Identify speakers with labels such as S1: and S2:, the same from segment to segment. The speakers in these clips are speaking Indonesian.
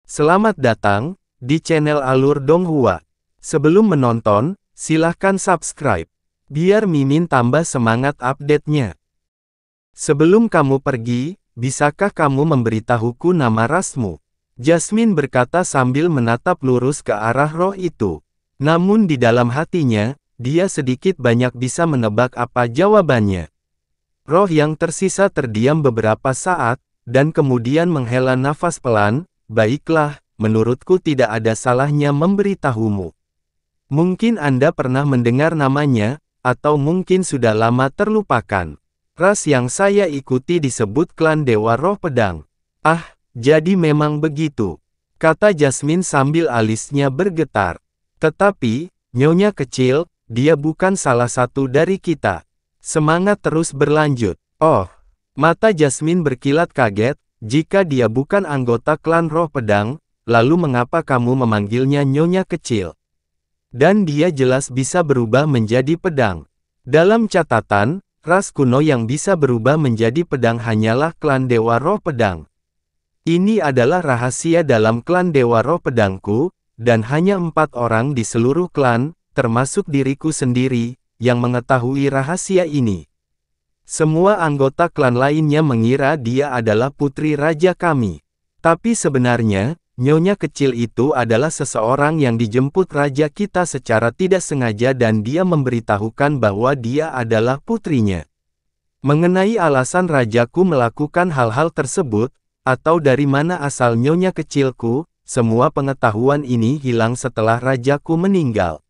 S1: Selamat datang di channel Alur Donghua. Sebelum menonton, silahkan subscribe, biar Mimin tambah semangat update-nya. Sebelum kamu pergi, bisakah kamu memberitahuku nama rasmu? Jasmine berkata sambil menatap lurus ke arah roh itu. Namun di dalam hatinya, dia sedikit banyak bisa menebak apa jawabannya. Roh yang tersisa terdiam beberapa saat, dan kemudian menghela nafas pelan. Baiklah, menurutku tidak ada salahnya memberitahumu. Mungkin Anda pernah mendengar namanya, atau mungkin sudah lama terlupakan. Ras yang saya ikuti disebut klan Dewa Roh Pedang. Ah, jadi memang begitu, kata Jasmine sambil alisnya bergetar. Tetapi, Nyonya kecil, dia bukan salah satu dari kita. Semangat terus berlanjut. Oh, mata Jasmine berkilat kaget. Jika dia bukan anggota klan Roh Pedang, lalu mengapa kamu memanggilnya Nyonya kecil? Dan dia jelas bisa berubah menjadi pedang. Dalam catatan, ras kuno yang bisa berubah menjadi pedang hanyalah klan Dewa Roh Pedang. Ini adalah rahasia dalam klan Dewa Roh Pedangku, dan hanya 4 orang di seluruh klan, termasuk diriku sendiri, yang mengetahui rahasia ini. Semua anggota klan lainnya mengira dia adalah putri raja kami. Tapi sebenarnya, Nyonya kecil itu adalah seseorang yang dijemput raja kita secara tidak sengaja dan dia memberitahukan bahwa dia adalah putrinya. Mengenai alasan rajaku melakukan hal-hal tersebut, atau dari mana asal Nyonya kecilku, semua pengetahuan ini hilang setelah rajaku meninggal.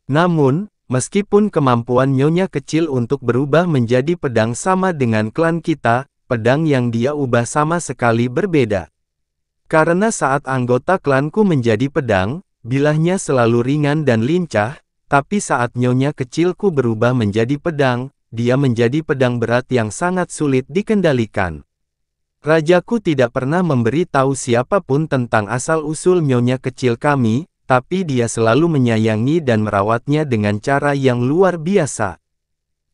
S1: Namun, meskipun kemampuan Nyonya kecil untuk berubah menjadi pedang sama dengan klan kita, pedang yang dia ubah sama sekali berbeda. Karena saat anggota klanku menjadi pedang, bilahnya selalu ringan dan lincah, tapi saat Nyonya kecilku berubah menjadi pedang, dia menjadi pedang berat yang sangat sulit dikendalikan. Rajaku tidak pernah memberi tahu siapapun tentang asal-usul Nyonya kecil kami, tapi dia selalu menyayangi dan merawatnya dengan cara yang luar biasa.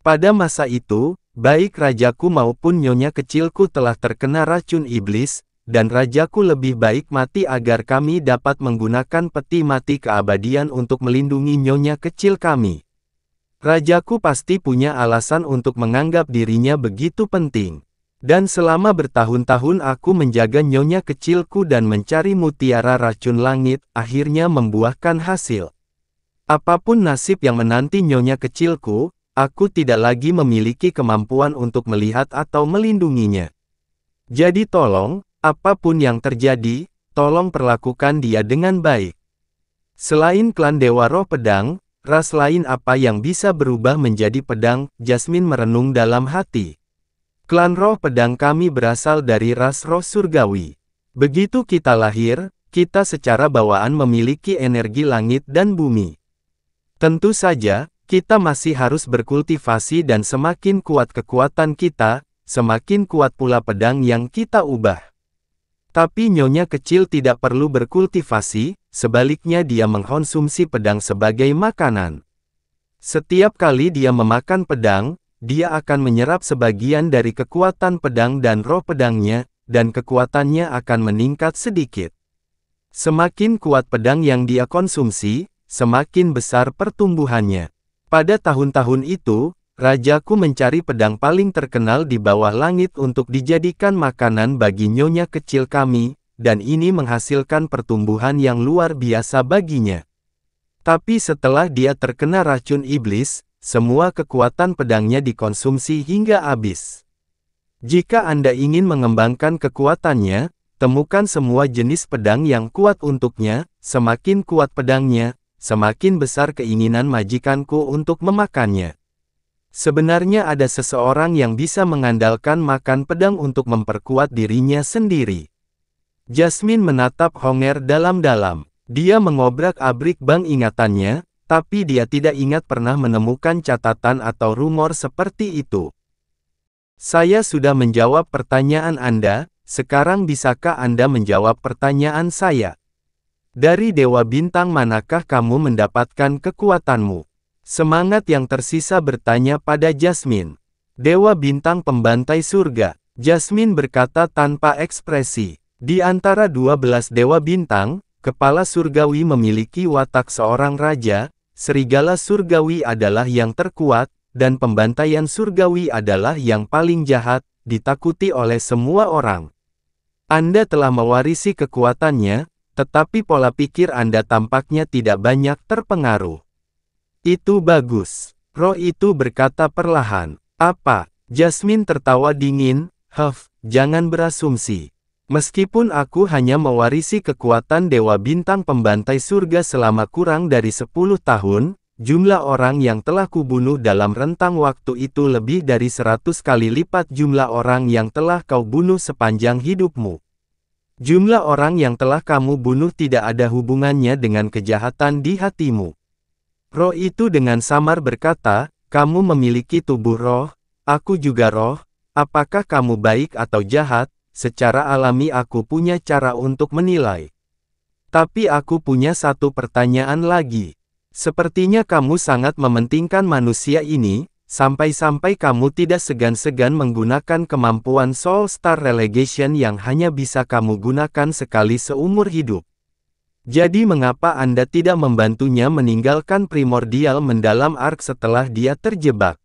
S1: Pada masa itu, baik rajaku maupun Nyonya kecilku telah terkena racun iblis, dan rajaku lebih baik mati agar kami dapat menggunakan peti mati keabadian untuk melindungi Nyonya kecil kami. Rajaku pasti punya alasan untuk menganggap dirinya begitu penting. Dan selama bertahun-tahun aku menjaga Nyonya kecilku dan mencari mutiara racun langit, akhirnya membuahkan hasil. Apapun nasib yang menanti Nyonya kecilku, aku tidak lagi memiliki kemampuan untuk melihat atau melindunginya. Jadi tolong, apapun yang terjadi, tolong perlakukan dia dengan baik. Selain klan Dewa Roh Pedang, ras lain apa yang bisa berubah menjadi pedang? Jasmine merenung dalam hati. Klan Roh Pedang kami berasal dari ras roh surgawi. Begitu kita lahir, kita secara bawaan memiliki energi langit dan bumi. Tentu saja, kita masih harus berkultivasi dan semakin kuat kekuatan kita, semakin kuat pula pedang yang kita ubah. Tapi Nyonya kecil tidak perlu berkultivasi, sebaliknya dia mengkonsumsi pedang sebagai makanan. Setiap kali dia memakan pedang, dia akan menyerap sebagian dari kekuatan pedang dan roh pedangnya, dan kekuatannya akan meningkat sedikit. Semakin kuat pedang yang dia konsumsi, semakin besar pertumbuhannya. Pada tahun-tahun itu, rajaku mencari pedang paling terkenal di bawah langit untuk dijadikan makanan bagi Nyonya kecil kami, dan ini menghasilkan pertumbuhan yang luar biasa baginya. Tapi setelah dia terkena racun iblis, semua kekuatan pedangnya dikonsumsi hingga habis. Jika Anda ingin mengembangkan kekuatannya, temukan semua jenis pedang yang kuat untuknya, semakin kuat pedangnya, semakin besar keinginan majikanku untuk memakannya. Sebenarnya ada seseorang yang bisa mengandalkan makan pedang untuk memperkuat dirinya sendiri. Jasmine menatap Honger dalam-dalam. Dia mengobrak-abrik bank ingatannya, tapi dia tidak ingat pernah menemukan catatan atau rumor seperti itu. Saya sudah menjawab pertanyaan Anda, sekarang bisakah Anda menjawab pertanyaan saya? Dari Dewa Bintang manakah kamu mendapatkan kekuatanmu? Semangat yang tersisa bertanya pada Jasmine. Dewa Bintang Pembantai Surga, Jasmine berkata tanpa ekspresi. Di antara 12 dewa bintang, kepala surgawi memiliki watak seorang raja, serigala surgawi adalah yang terkuat, dan pembantaian surgawi adalah yang paling jahat, ditakuti oleh semua orang. Anda telah mewarisi kekuatannya, tetapi pola pikir Anda tampaknya tidak banyak terpengaruh. Itu bagus. Roh itu berkata perlahan. Apa? Jasmine tertawa dingin. Jangan berasumsi. Meskipun aku hanya mewarisi kekuatan Dewa Bintang Pembantai Surga selama kurang dari 10 tahun, jumlah orang yang telah kubunuh dalam rentang waktu itu lebih dari 100 kali lipat jumlah orang yang telah kau bunuh sepanjang hidupmu. Jumlah orang yang telah kamu bunuh tidak ada hubungannya dengan kejahatan di hatimu. Roh itu dengan samar berkata, kamu memiliki tubuh roh, aku juga roh, apakah kamu baik atau jahat? Secara alami aku punya cara untuk menilai. Tapi aku punya satu pertanyaan lagi. Sepertinya kamu sangat mementingkan manusia ini, sampai-sampai kamu tidak segan-segan menggunakan kemampuan Soul Star Relegation yang hanya bisa kamu gunakan sekali seumur hidup. Jadi mengapa Anda tidak membantunya meninggalkan Primordial Mendalam Ark setelah dia terjebak?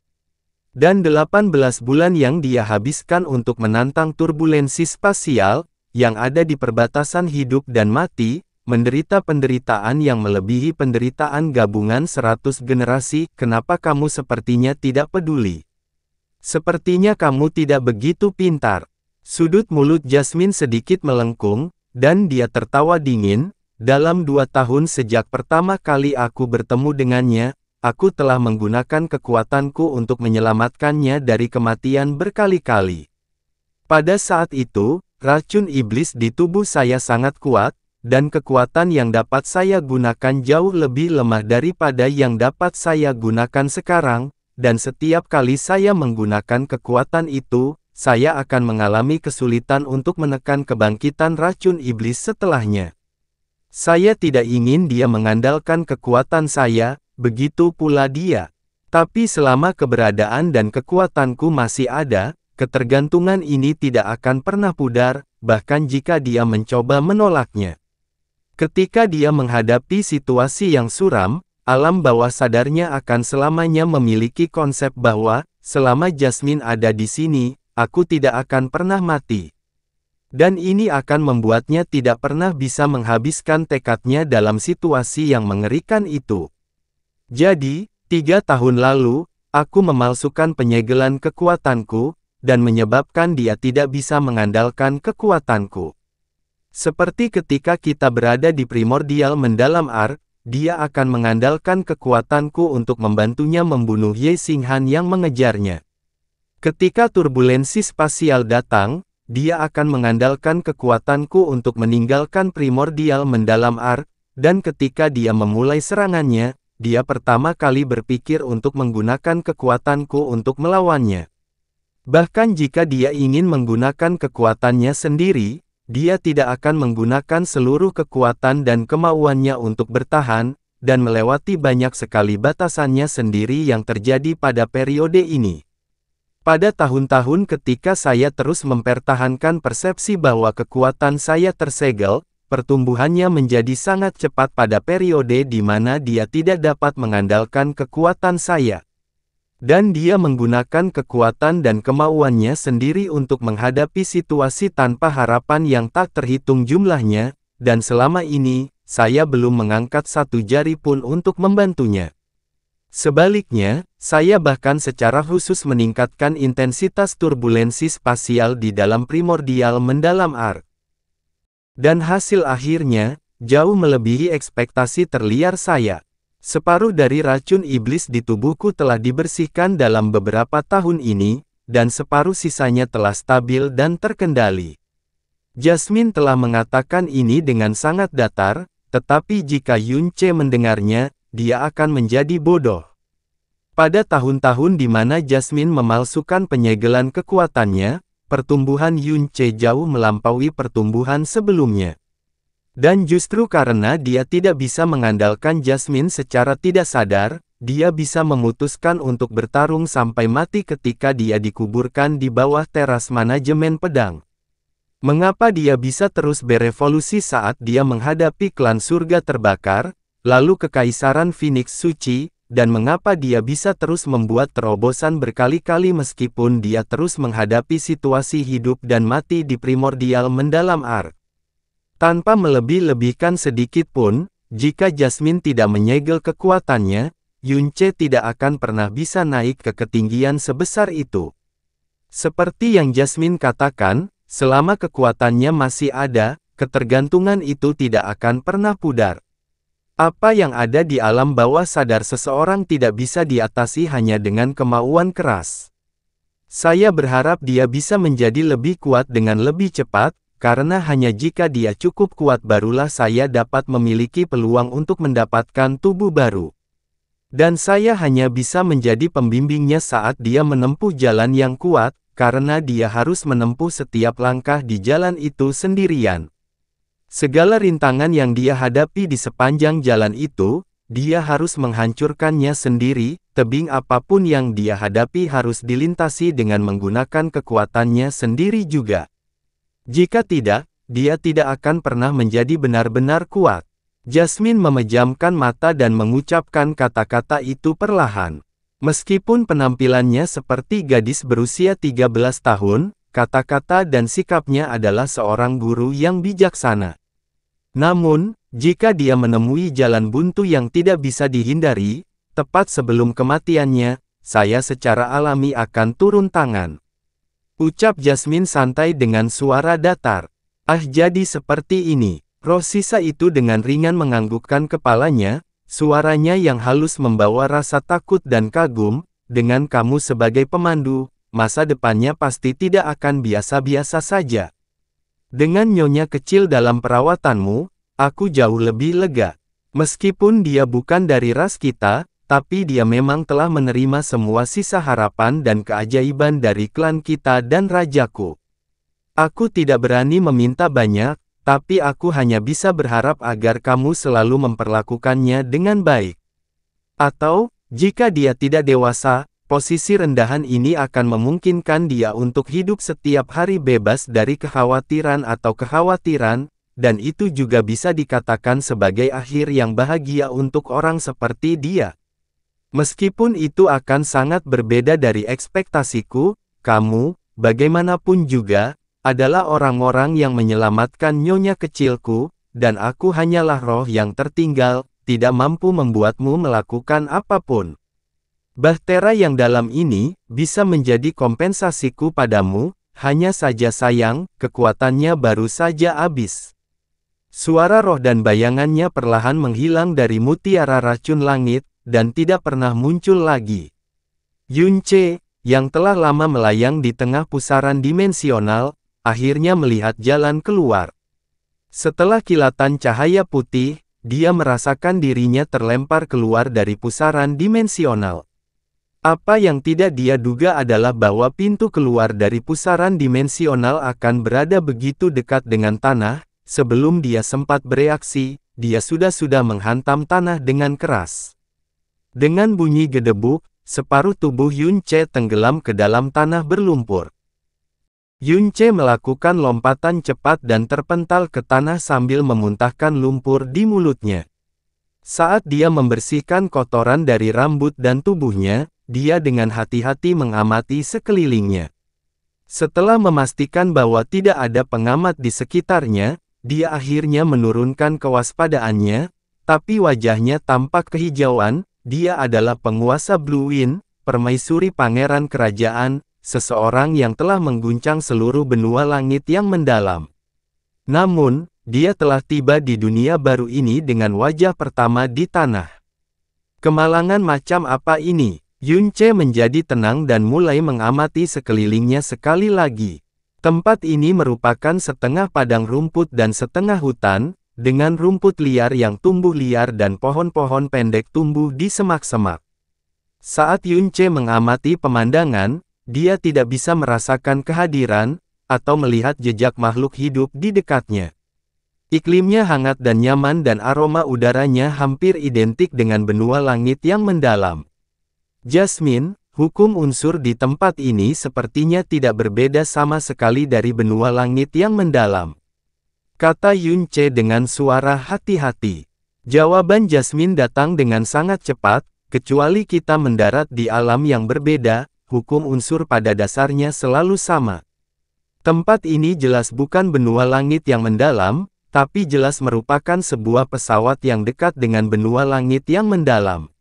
S1: Dan 18 bulan yang dia habiskan untuk menantang turbulensi spasial, yang ada di perbatasan hidup dan mati, menderita penderitaan yang melebihi penderitaan gabungan 100 generasi, kenapa kamu sepertinya tidak peduli? Sepertinya kamu tidak begitu pintar. Sudut mulut Jasmine sedikit melengkung, dan dia tertawa dingin, dalam 2 tahun sejak pertama kali aku bertemu dengannya, aku telah menggunakan kekuatanku untuk menyelamatkannya dari kematian berkali-kali. Pada saat itu, racun iblis di tubuh saya sangat kuat, dan kekuatan yang dapat saya gunakan jauh lebih lemah daripada yang dapat saya gunakan sekarang, dan setiap kali saya menggunakan kekuatan itu, saya akan mengalami kesulitan untuk menekan kebangkitan racun iblis setelahnya. Saya tidak ingin dia mengandalkan kekuatan saya, begitu pula dia. Tapi selama keberadaan dan kekuatanku masih ada, ketergantungan ini tidak akan pernah pudar, bahkan jika dia mencoba menolaknya. Ketika dia menghadapi situasi yang suram, alam bawah sadarnya akan selamanya memiliki konsep bahwa, selama Jasmine ada di sini, aku tidak akan pernah mati. Dan ini akan membuatnya tidak pernah bisa menghabiskan tekadnya dalam situasi yang mengerikan itu. Jadi, 3 tahun lalu, aku memalsukan penyegelan kekuatanku, dan menyebabkan dia tidak bisa mengandalkan kekuatanku. Seperti ketika kita berada di Primordial Mendalam Ark, dia akan mengandalkan kekuatanku untuk membantunya membunuh Ye Xinghan yang mengejarnya. Ketika turbulensi spasial datang, dia akan mengandalkan kekuatanku untuk meninggalkan Primordial Mendalam Ark, dan ketika dia memulai serangannya, dia pertama kali berpikir untuk menggunakan kekuatanku untuk melawannya. Bahkan jika dia ingin menggunakan kekuatannya sendiri, dia tidak akan menggunakan seluruh kekuatan dan kemauannya untuk bertahan, dan melewati banyak sekali batasannya sendiri yang terjadi pada periode ini. Pada tahun-tahun ketika saya terus mempertahankan persepsi bahwa kekuatan saya tersegel, pertumbuhannya menjadi sangat cepat pada periode di mana dia tidak dapat mengandalkan kekuatan saya. Dan dia menggunakan kekuatan dan kemauannya sendiri untuk menghadapi situasi tanpa harapan yang tak terhitung jumlahnya, dan selama ini, saya belum mengangkat satu jari pun untuk membantunya. Sebaliknya, saya bahkan secara khusus meningkatkan intensitas turbulensi spasial di dalam Primordial Mendalam Ark. Dan hasil akhirnya, jauh melebihi ekspektasi terliar saya. Separuh dari racun iblis di tubuhku telah dibersihkan dalam beberapa tahun ini, dan separuh sisanya telah stabil dan terkendali. Jasmine telah mengatakan ini dengan sangat datar, tetapi jika Yun Ce mendengarnya, dia akan menjadi bodoh. Pada tahun-tahun di mana Jasmine memalsukan penyegelan kekuatannya, pertumbuhan Yun Ce jauh melampaui pertumbuhan sebelumnya. Dan justru karena dia tidak bisa mengandalkan Jasmine secara tidak sadar, dia bisa memutuskan untuk bertarung sampai mati ketika dia dikuburkan di bawah teras manajemen pedang. Mengapa dia bisa terus berevolusi saat dia menghadapi klan surga terbakar, lalu kekaisaran Phoenix suci, dan mengapa dia bisa terus membuat terobosan berkali-kali meskipun dia terus menghadapi situasi hidup dan mati di primordial mendalam Ark. Tanpa melebih-lebihkan sedikit pun, jika Jasmine tidak menyegel kekuatannya, Yunce tidak akan pernah bisa naik ke ketinggian sebesar itu. Seperti yang Jasmine katakan, selama kekuatannya masih ada, ketergantungan itu tidak akan pernah pudar. Apa yang ada di alam bawah sadar seseorang tidak bisa diatasi hanya dengan kemauan keras. Saya berharap dia bisa menjadi lebih kuat dengan lebih cepat, karena hanya jika dia cukup kuat barulah saya dapat memiliki peluang untuk mendapatkan tubuh baru. Dan saya hanya bisa menjadi pembimbingnya saat dia menempuh jalan yang kuat, karena dia harus menempuh setiap langkah di jalan itu sendirian. Segala rintangan yang dia hadapi di sepanjang jalan itu, dia harus menghancurkannya sendiri, tebing apapun yang dia hadapi harus dilintasi dengan menggunakan kekuatannya sendiri juga. Jika tidak, dia tidak akan pernah menjadi benar-benar kuat. Jasmine memejamkan mata dan mengucapkan kata-kata itu perlahan. Meskipun penampilannya seperti gadis berusia 13 tahun, kata-kata dan sikapnya adalah seorang guru yang bijaksana. Namun, jika dia menemui jalan buntu yang tidak bisa dihindari, tepat sebelum kematiannya, saya secara alami akan turun tangan. Ucap Jasmine santai dengan suara datar. Ah, jadi seperti ini. Roh sisa itu dengan ringan menganggukkan kepalanya, suaranya yang halus membawa rasa takut dan kagum. Dengan kamu sebagai pemandu, masa depannya pasti tidak akan biasa-biasa saja. Dengan nyonya kecil dalam perawatanmu, aku jauh lebih lega. Meskipun dia bukan dari ras kita, tapi dia memang telah menerima semua sisa harapan dan keajaiban dari klan kita dan rajaku. Aku tidak berani meminta banyak, tapi aku hanya bisa berharap agar kamu selalu memperlakukannya dengan baik. Atau, jika dia tidak dewasa, posisi rendahan ini akan memungkinkan dia untuk hidup setiap hari bebas dari kekhawatiran atau kekhawatiran, dan itu juga bisa dikatakan sebagai akhir yang bahagia untuk orang seperti dia. Meskipun itu akan sangat berbeda dari ekspektasiku, kamu, bagaimanapun juga, adalah orang-orang yang menyelamatkan nyonya kecilku, dan aku hanyalah roh yang tertinggal, tidak mampu membuatmu melakukan apapun. Bahtera yang dalam ini, bisa menjadi kompensasiku padamu, hanya saja sayang, kekuatannya baru saja habis. Suara roh dan bayangannya perlahan menghilang dari mutiara racun langit, dan tidak pernah muncul lagi. Yunce, yang telah lama melayang di tengah pusaran dimensional, akhirnya melihat jalan keluar. Setelah kilatan cahaya putih, dia merasakan dirinya terlempar keluar dari pusaran dimensional. Apa yang tidak dia duga adalah bahwa pintu keluar dari pusaran dimensional akan berada begitu dekat dengan tanah. Sebelum dia sempat bereaksi, dia sudah menghantam tanah dengan keras. Dengan bunyi gedebuk, separuh tubuh Yunce tenggelam ke dalam tanah berlumpur. Yunce melakukan lompatan cepat dan terpental ke tanah sambil memuntahkan lumpur di mulutnya. Saat dia membersihkan kotoran dari rambut dan tubuhnya, dia dengan hati-hati mengamati sekelilingnya. Setelah memastikan bahwa tidak ada pengamat di sekitarnya, dia akhirnya menurunkan kewaspadaannya, tapi wajahnya tampak kehijauan. Dia adalah penguasa Blue Wind, permaisuri pangeran kerajaan, seseorang yang telah mengguncang seluruh benua langit yang mendalam. Namun, dia telah tiba di dunia baru ini dengan wajah pertama di tanah. Kemalangan macam apa ini? Yunce menjadi tenang dan mulai mengamati sekelilingnya sekali lagi. Tempat ini merupakan setengah padang rumput dan setengah hutan, dengan rumput liar yang tumbuh liar dan pohon-pohon pendek tumbuh di semak-semak. Saat Yunce mengamati pemandangan, dia tidak bisa merasakan kehadiran, atau melihat jejak makhluk hidup di dekatnya. Iklimnya hangat dan nyaman dan aroma udaranya hampir identik dengan benua langit yang mendalam. Jasmine, hukum unsur di tempat ini sepertinya tidak berbeda sama sekali dari benua langit yang mendalam. Kata Yun Ce dengan suara hati-hati. Jawaban Jasmine datang dengan sangat cepat, kecuali kita mendarat di alam yang berbeda, hukum unsur pada dasarnya selalu sama. Tempat ini jelas bukan benua langit yang mendalam, tapi jelas merupakan sebuah pesawat yang dekat dengan benua langit yang mendalam.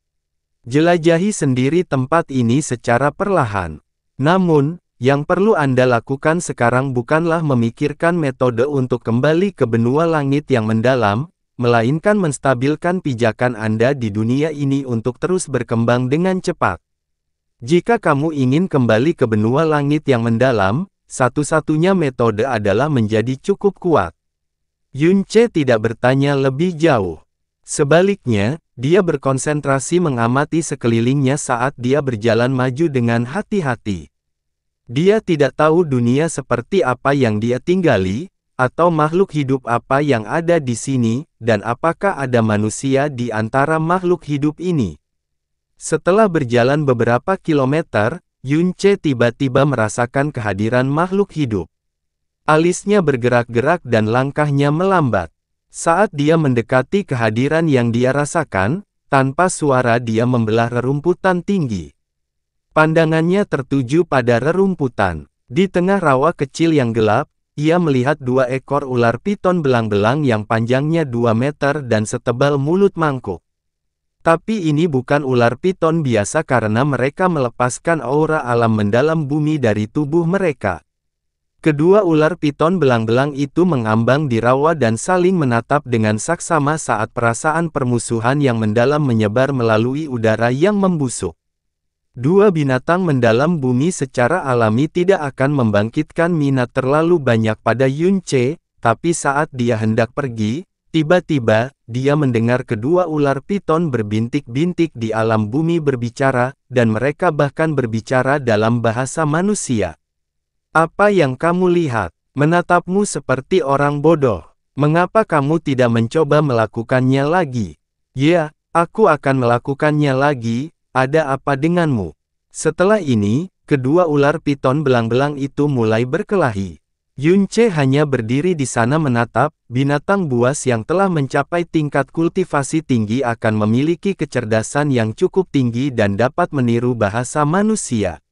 S1: Jelajahi sendiri tempat ini secara perlahan. Namun, yang perlu Anda lakukan sekarang bukanlah memikirkan metode untuk kembali ke benua langit yang mendalam, melainkan menstabilkan pijakan Anda di dunia ini untuk terus berkembang dengan cepat. Jika kamu ingin kembali ke benua langit yang mendalam, satu-satunya metode adalah menjadi cukup kuat. Yun Ce tidak bertanya lebih jauh. Sebaliknya, dia berkonsentrasi mengamati sekelilingnya saat dia berjalan maju dengan hati-hati. Dia tidak tahu dunia seperti apa yang dia tinggali, atau makhluk hidup apa yang ada di sini, dan apakah ada manusia di antara makhluk hidup ini. Setelah berjalan beberapa kilometer, Yun Ce tiba-tiba merasakan kehadiran makhluk hidup. Alisnya bergerak-gerak dan langkahnya melambat. Saat dia mendekati kehadiran yang dia rasakan, tanpa suara dia membelah rerumputan tinggi. Pandangannya tertuju pada rerumputan. Di tengah rawa kecil yang gelap, ia melihat 2 ekor ular piton belang-belang yang panjangnya 2 meter dan setebal mulut mangkuk. Tapi ini bukan ular piton biasa karena mereka melepaskan aura alam mendalam bumi dari tubuh mereka. Kedua ular piton belang-belang itu mengambang di rawa dan saling menatap dengan saksama saat perasaan permusuhan yang mendalam menyebar melalui udara yang membusuk. Dua binatang mendalam bumi secara alami tidak akan membangkitkan minat terlalu banyak pada Yun Ce, tapi saat dia hendak pergi, tiba-tiba, dia mendengar kedua ular piton berbintik-bintik di alam bumi berbicara, dan mereka bahkan berbicara dalam bahasa manusia. Apa yang kamu lihat? Menatapmu seperti orang bodoh. Mengapa kamu tidak mencoba melakukannya lagi? Ya, aku akan melakukannya lagi, ada apa denganmu? Setelah ini, kedua ular piton belang-belang itu mulai berkelahi. Yun Ce hanya berdiri di sana menatap, binatang buas yang telah mencapai tingkat kultivasi tinggi akan memiliki kecerdasan yang cukup tinggi dan dapat meniru bahasa manusia.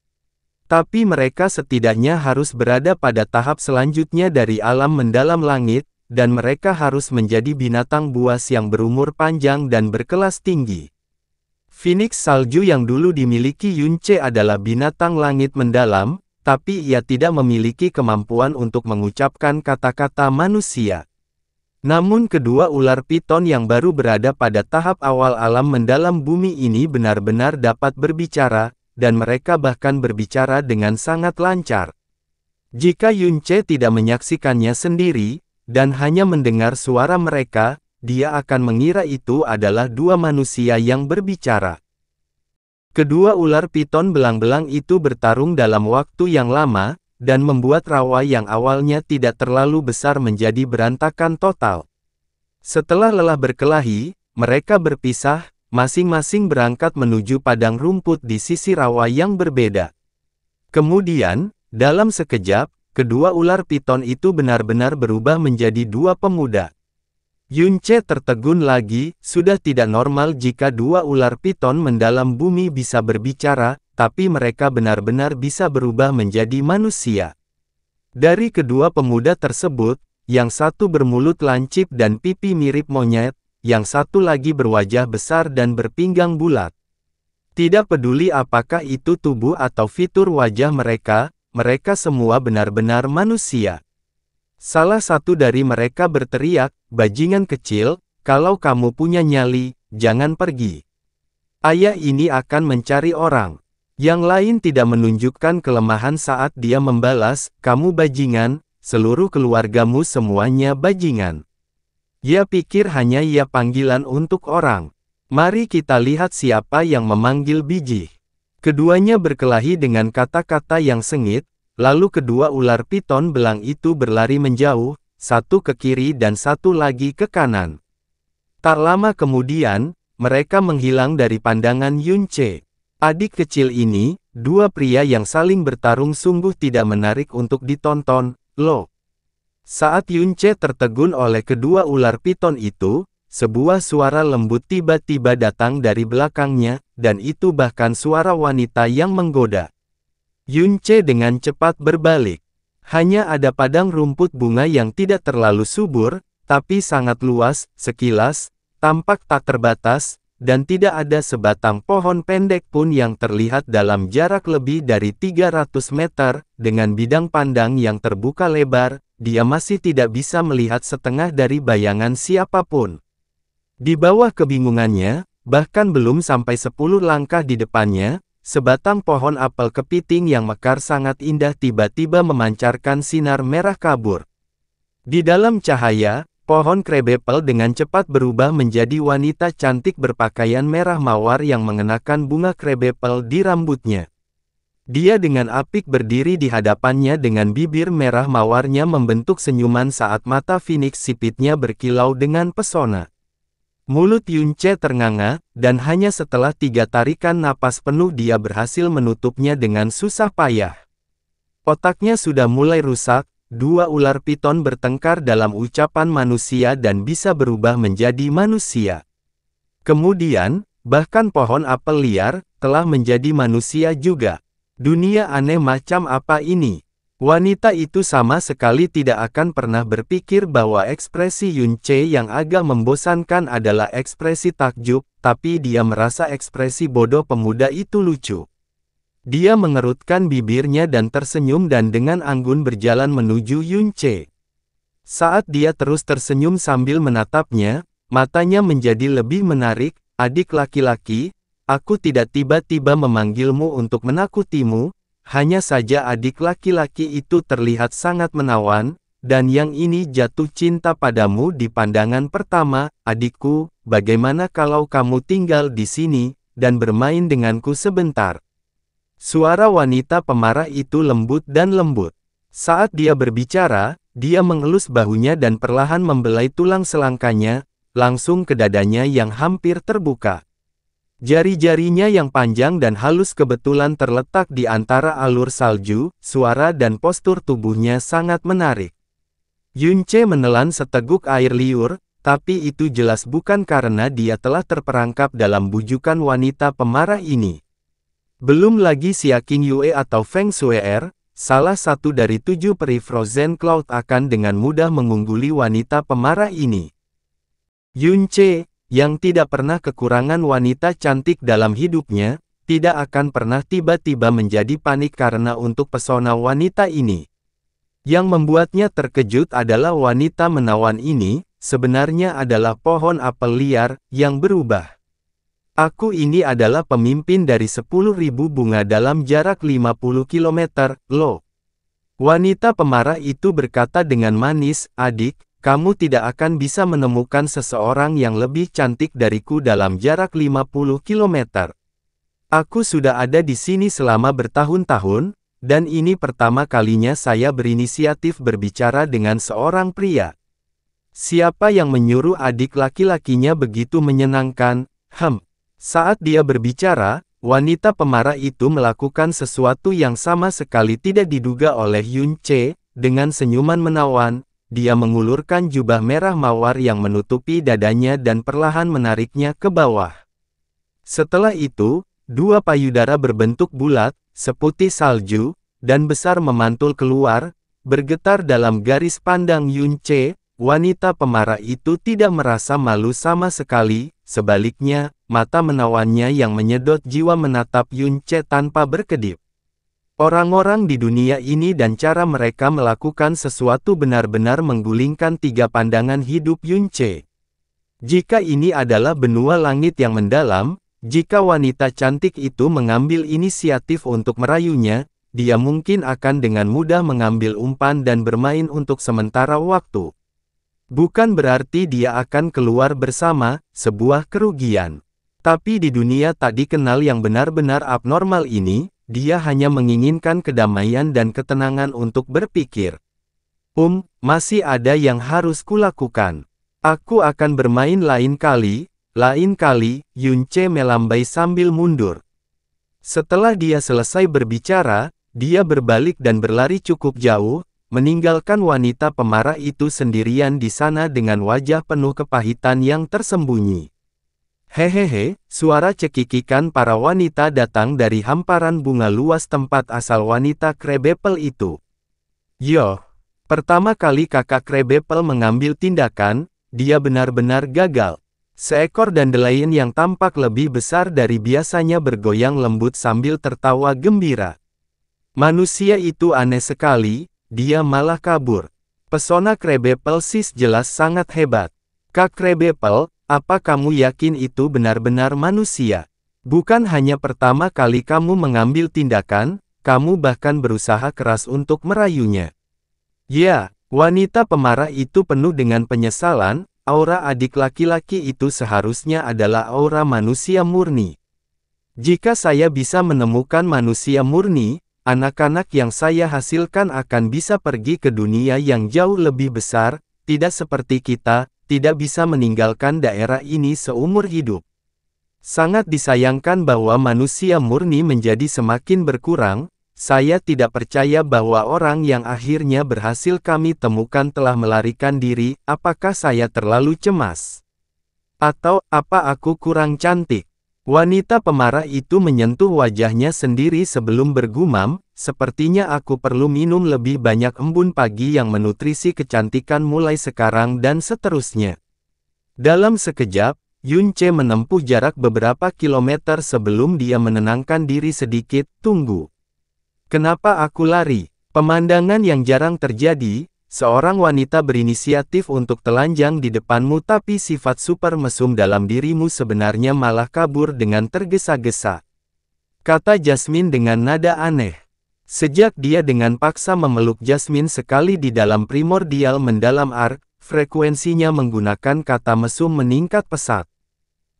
S1: Tapi mereka setidaknya harus berada pada tahap selanjutnya dari alam mendalam langit, dan mereka harus menjadi binatang buas yang berumur panjang dan berkelas tinggi. Phoenix salju yang dulu dimiliki Yun Ce adalah binatang langit mendalam, tapi ia tidak memiliki kemampuan untuk mengucapkan kata-kata manusia. Namun kedua ular piton yang baru berada pada tahap awal alam mendalam bumi ini benar-benar dapat berbicara, dan mereka bahkan berbicara dengan sangat lancar. Jika Yun Ce tidak menyaksikannya sendiri, dan hanya mendengar suara mereka, dia akan mengira itu adalah dua manusia yang berbicara. Kedua ular piton belang-belang itu bertarung dalam waktu yang lama, dan membuat rawa yang awalnya tidak terlalu besar menjadi berantakan total. Setelah lelah berkelahi, mereka berpisah, masing-masing berangkat menuju padang rumput di sisi rawa yang berbeda. Kemudian, dalam sekejap, kedua ular piton itu benar-benar berubah menjadi dua pemuda. Yun Ce tertegun lagi, sudah tidak normal jika dua ular piton mendalam bumi bisa berbicara, tapi mereka benar-benar bisa berubah menjadi manusia. Dari kedua pemuda tersebut, yang satu bermulut lancip dan pipi mirip monyet, yang satu lagi berwajah besar dan berpinggang bulat. Tidak peduli apakah itu tubuh atau fitur wajah mereka, mereka semua benar-benar manusia. Salah satu dari mereka berteriak, "Bajingan kecil, kalau kamu punya nyali, jangan pergi. Ayah ini akan mencari orang." Yang lain tidak menunjukkan kelemahan saat dia membalas, "Kamu bajingan, seluruh keluargamu semuanya bajingan." Ia pikir hanya ia panggilan untuk orang. Mari kita lihat siapa yang memanggil biji. Keduanya berkelahi dengan kata-kata yang sengit, lalu kedua ular piton belang itu berlari menjauh, satu ke kiri dan satu lagi ke kanan. Tak lama kemudian, mereka menghilang dari pandangan Yun Ce. Adik kecil ini, Dua pria yang saling bertarung sungguh tidak menarik untuk ditonton, loh. Saat Yunce tertegun oleh kedua ular piton itu, sebuah suara lembut tiba-tiba datang dari belakangnya, dan itu bahkan suara wanita yang menggoda. Yunce dengan cepat berbalik. Hanya ada padang rumput bunga yang tidak terlalu subur, tapi sangat luas, sekilas, tampak tak terbatas, dan tidak ada sebatang pohon pendek pun yang terlihat dalam jarak lebih dari 300 meter, dengan bidang pandang yang terbuka lebar, dia masih tidak bisa melihat setengah dari bayangan siapapun. Di bawah kebingungannya, bahkan belum sampai 10 langkah di depannya, sebatang pohon apel kepiting yang mekar sangat indah tiba-tiba memancarkan sinar merah kabur. Di dalam cahaya, pohon krebepel dengan cepat berubah menjadi wanita cantik berpakaian merah mawar yang mengenakan bunga krebepel di rambutnya. Dia dengan apik berdiri di hadapannya dengan bibir merah mawarnya membentuk senyuman saat mata Phoenix sipitnya berkilau dengan pesona. Mulut Yunce ternganga, dan hanya setelah 3 tarikan napas penuh dia berhasil menutupnya dengan susah payah. Otaknya sudah mulai rusak, dua ular piton bertengkar dalam ucapan manusia dan bisa berubah menjadi manusia. Kemudian, bahkan pohon apel liar, telah menjadi manusia juga. Dunia aneh macam apa ini? Wanita itu sama sekali tidak akan pernah berpikir bahwa ekspresi Yunce yang agak membosankan adalah ekspresi takjub, tapi dia merasa ekspresi bodoh pemuda itu lucu. Dia mengerutkan bibirnya dan tersenyum dan dengan anggun berjalan menuju Yunce. Saat dia terus tersenyum sambil menatapnya, matanya menjadi lebih menarik. Adik laki-laki, aku tidak tiba-tiba memanggilmu untuk menakutimu. Hanya saja adik laki-laki itu terlihat sangat menawan, dan yang ini jatuh cinta padamu di pandangan pertama. Adikku, bagaimana kalau kamu tinggal di sini, dan bermain denganku sebentar? Suara wanita pemarah itu lembut dan lembut. Saat dia berbicara, dia mengelus bahunya dan perlahan membelai tulang selangkanya, langsung ke dadanya yang hampir terbuka. Jari-jarinya yang panjang dan halus kebetulan terletak di antara alur salju, suara dan postur tubuhnya sangat menarik. Yunce menelan seteguk air liur, tapi itu jelas bukan karena dia telah terperangkap dalam bujukan wanita pemarah ini. Belum lagi Xia Qing Yue atau Feng Shue'er, salah satu dari 7 peri Frozen Cloud akan dengan mudah mengungguli wanita pemarah ini. Yunce, yang tidak pernah kekurangan wanita cantik dalam hidupnya, tidak akan pernah tiba-tiba menjadi panik karena untuk pesona wanita ini. Yang membuatnya terkejut adalah wanita menawan ini, sebenarnya adalah pohon apel liar, yang berubah. Aku ini adalah pemimpin dari 10.000 bunga dalam jarak 50 km, loh. Wanita pemarah itu berkata dengan manis, adik, kamu tidak akan bisa menemukan seseorang yang lebih cantik dariku dalam jarak 50 km. Aku sudah ada di sini selama bertahun-tahun, dan ini pertama kalinya saya berinisiatif berbicara dengan seorang pria. Siapa yang menyuruh adik laki-lakinya begitu menyenangkan? Saat dia berbicara, wanita pemarah itu melakukan sesuatu yang sama sekali tidak diduga oleh Yunce, dengan senyuman menawan. Dia mengulurkan jubah merah mawar yang menutupi dadanya dan perlahan menariknya ke bawah. Setelah itu, dua payudara berbentuk bulat, seputih salju, dan besar memantul keluar, bergetar dalam garis pandang Yunce. Wanita pemarah itu tidak merasa malu sama sekali, sebaliknya, mata menawannya yang menyedot jiwa menatap Yunce tanpa berkedip. Orang-orang di dunia ini dan cara mereka melakukan sesuatu benar-benar menggulingkan 3 pandangan hidup Yunce. Jika ini adalah benua langit yang mendalam, jika wanita cantik itu mengambil inisiatif untuk merayunya, dia mungkin akan dengan mudah mengambil umpan dan bermain untuk sementara waktu. Bukan berarti dia akan keluar bersama, sebuah kerugian. Tapi di dunia tak dikenal yang benar-benar abnormal ini, dia hanya menginginkan kedamaian dan ketenangan untuk berpikir. Masih ada yang harus kulakukan. Aku akan bermain lain kali, Yunce melambai sambil mundur. Setelah dia selesai berbicara, dia berbalik dan berlari cukup jauh, meninggalkan wanita pemarah itu sendirian di sana dengan wajah penuh kepahitan yang tersembunyi. Hehehe, suara cekikikan para wanita datang dari hamparan bunga luas tempat asal wanita Crabapple itu. Yoh, pertama kali kakak Crabapple mengambil tindakan, dia benar-benar gagal. Seekor dandelion yang tampak lebih besar dari biasanya bergoyang lembut sambil tertawa gembira. Manusia itu aneh sekali, dia malah kabur. Pesona Crabapple sis jelas sangat hebat. Kak Crabapple, apa kamu yakin itu benar-benar manusia? Bukan hanya pertama kali kamu mengambil tindakan, kamu bahkan berusaha keras untuk merayunya. Ya, wanita pemarah itu penuh dengan penyesalan. Aura adik laki-laki itu seharusnya adalah aura manusia murni. Jika saya bisa menemukan manusia murni, anak-anak yang saya hasilkan akan bisa pergi ke dunia yang jauh lebih besar, tidak seperti kita, tidak bisa meninggalkan daerah ini seumur hidup. Sangat disayangkan bahwa manusia murni menjadi semakin berkurang. Saya tidak percaya bahwa orang yang akhirnya berhasil kami temukan telah melarikan diri. Apakah saya terlalu cemas? Atau, apa aku kurang cantik? Wanita pemarah itu menyentuh wajahnya sendiri sebelum bergumam, sepertinya aku perlu minum lebih banyak embun pagi yang menutrisi kecantikan mulai sekarang dan seterusnya. Dalam sekejap, Yunce menempuh jarak beberapa kilometer sebelum dia menenangkan diri sedikit. Tunggu. Kenapa aku lari? Pemandangan yang jarang terjadi, seorang wanita berinisiatif untuk telanjang di depanmu tapi sifat super mesum dalam dirimu sebenarnya malah kabur dengan tergesa-gesa. Kata Jasmine dengan nada aneh. Sejak dia dengan paksa memeluk Jasmine sekali di dalam primordial mendalam ark, frekuensinya menggunakan kata mesum meningkat pesat.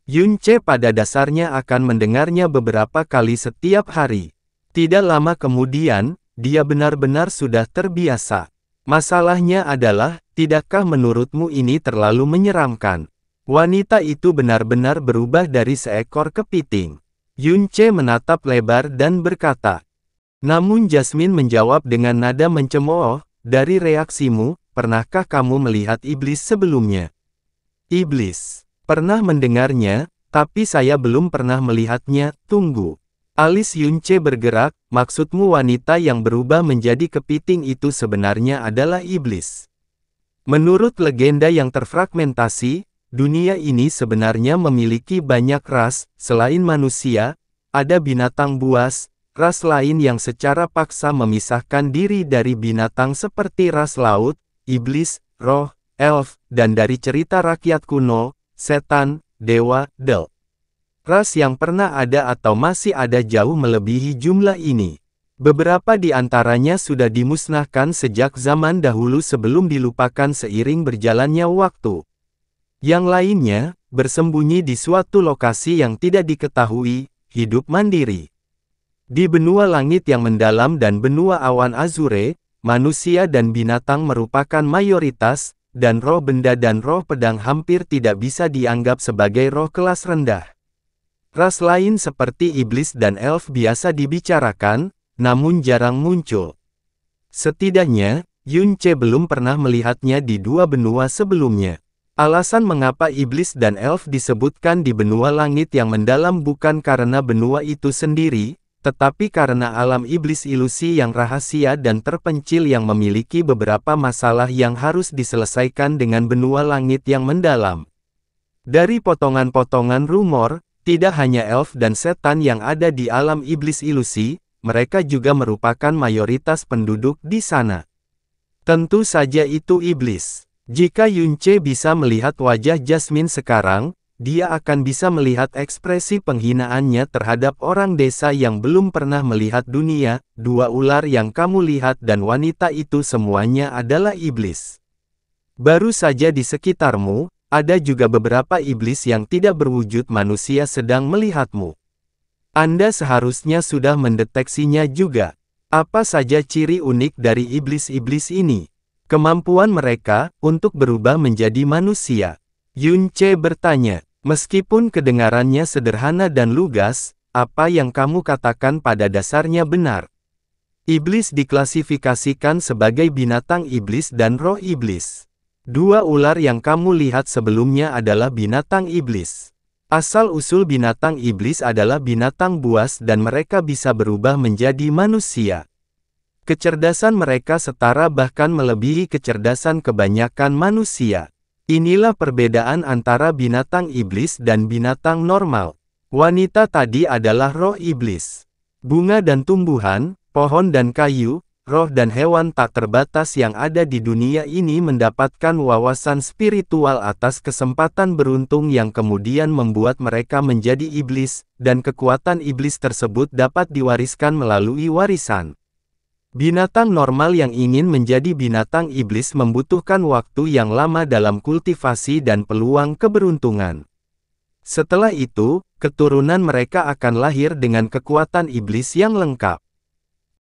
S1: Yunce pada dasarnya akan mendengarnya beberapa kali setiap hari. Tidak lama kemudian, dia benar-benar sudah terbiasa. Masalahnya adalah, tidakkah menurutmu ini terlalu menyeramkan? Wanita itu benar-benar berubah dari seekor kepiting. Yunce menatap lebar dan berkata. Namun Jasmine menjawab dengan nada mencemooh, dari reaksimu, pernahkah kamu melihat iblis sebelumnya? Iblis. Pernah mendengarnya, tapi saya belum pernah melihatnya. Tunggu. Alis Yunce bergerak, maksudmu wanita yang berubah menjadi kepiting itu sebenarnya adalah iblis. Menurut legenda yang terfragmentasi, dunia ini sebenarnya memiliki banyak ras, selain manusia, ada binatang buas, ras lain yang secara paksa memisahkan diri dari binatang seperti ras laut, iblis, roh, elf, dan dari cerita rakyat kuno, setan, dewa, del. Ras yang pernah ada atau masih ada jauh melebihi jumlah ini. Beberapa di antaranya sudah dimusnahkan sejak zaman dahulu sebelum dilupakan seiring berjalannya waktu. Yang lainnya, bersembunyi di suatu lokasi yang tidak diketahui, hidup mandiri. Di benua langit yang mendalam dan benua awan azure, manusia dan binatang merupakan mayoritas, dan roh benda dan roh pedang hampir tidak bisa dianggap sebagai roh kelas rendah. Ras lain seperti iblis dan elf biasa dibicarakan, namun jarang muncul. Setidaknya, Yunce belum pernah melihatnya di dua benua sebelumnya. Alasan mengapa iblis dan elf disebutkan di benua langit yang mendalam bukan karena benua itu sendiri, tetapi karena alam iblis ilusi yang rahasia dan terpencil yang memiliki beberapa masalah yang harus diselesaikan dengan benua langit yang mendalam. Dari potongan-potongan rumor, tidak hanya elf dan setan yang ada di alam iblis ilusi, mereka juga merupakan mayoritas penduduk di sana. Tentu saja itu iblis. Jika Yunce bisa melihat wajah Jasmine sekarang, dia akan bisa melihat ekspresi penghinaannya terhadap orang desa yang belum pernah melihat dunia. Dua ular yang kamu lihat dan wanita itu semuanya adalah iblis. Baru saja di sekitarmu, ada juga beberapa iblis yang tidak berwujud manusia sedang melihatmu. Anda seharusnya sudah mendeteksinya juga. Apa saja ciri unik dari iblis-iblis ini? Kemampuan mereka untuk berubah menjadi manusia. Yunce bertanya. Meskipun kedengarannya sederhana dan lugas, apa yang kamu katakan pada dasarnya benar. Iblis diklasifikasikan sebagai binatang iblis dan roh iblis. Dua ular yang kamu lihat sebelumnya adalah binatang iblis. Asal-usul binatang iblis adalah binatang buas dan mereka bisa berubah menjadi manusia. Kecerdasan mereka setara bahkan melebihi kecerdasan kebanyakan manusia. Inilah perbedaan antara binatang iblis dan binatang normal. Wanita tadi adalah roh iblis. Bunga dan tumbuhan, pohon dan kayu, roh dan hewan tak terbatas yang ada di dunia ini mendapatkan wawasan spiritual atas kesempatan beruntung yang kemudian membuat mereka menjadi iblis, dan kekuatan iblis tersebut dapat diwariskan melalui warisan. Binatang normal yang ingin menjadi binatang iblis membutuhkan waktu yang lama dalam kultivasi dan peluang keberuntungan. Setelah itu, keturunan mereka akan lahir dengan kekuatan iblis yang lengkap.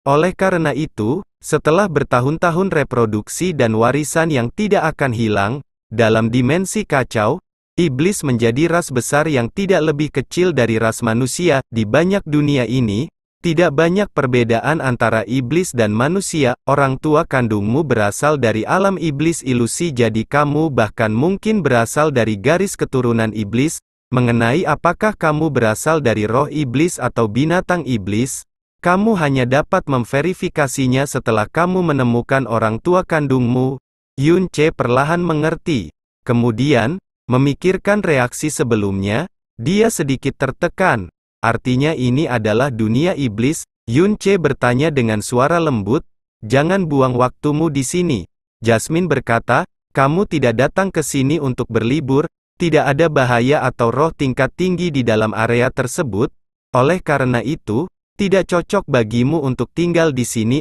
S1: Oleh karena itu, setelah bertahun-tahun reproduksi dan warisan yang tidak akan hilang, dalam dimensi kacau, iblis menjadi ras besar yang tidak lebih kecil dari ras manusia. Di banyak dunia ini, tidak banyak perbedaan antara iblis dan manusia. Orang tua kandungmu berasal dari alam iblis ilusi, jadi kamu bahkan mungkin berasal dari garis keturunan iblis. Mengenai apakah kamu berasal dari roh iblis atau binatang iblis, kamu hanya dapat memverifikasinya setelah kamu menemukan orang tua kandungmu. Yun Ce perlahan mengerti. Kemudian, memikirkan reaksi sebelumnya, dia sedikit tertekan. Artinya ini adalah dunia iblis. Yun Ce bertanya dengan suara lembut, "Jangan buang waktumu di sini." Jasmine berkata, "Kamu tidak datang ke sini untuk berlibur, tidak ada bahaya atau roh tingkat tinggi di dalam area tersebut, oleh karena itu, tidak cocok bagimu untuk tinggal di sini."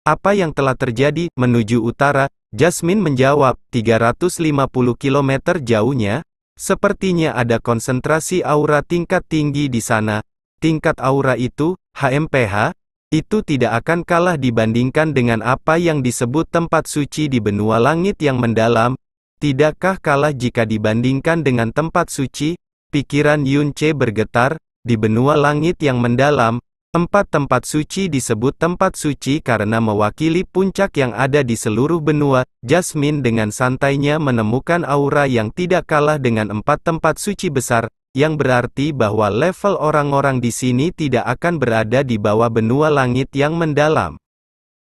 S1: Apa yang telah terjadi? Menuju utara, Jasmine menjawab, 350 km jauhnya. Sepertinya ada konsentrasi aura tingkat tinggi di sana. Tingkat aura itu, HMPH, itu tidak akan kalah dibandingkan dengan apa yang disebut tempat suci di benua langit yang mendalam. Tidakkah kalah jika dibandingkan dengan tempat suci? Pikiran Yun Ce bergetar. Di benua langit yang mendalam, 4 tempat suci disebut tempat suci karena mewakili puncak yang ada di seluruh benua. Jasmine dengan santainya menemukan aura yang tidak kalah dengan 4 tempat suci besar, yang berarti bahwa level orang-orang di sini tidak akan berada di bawah benua langit yang mendalam.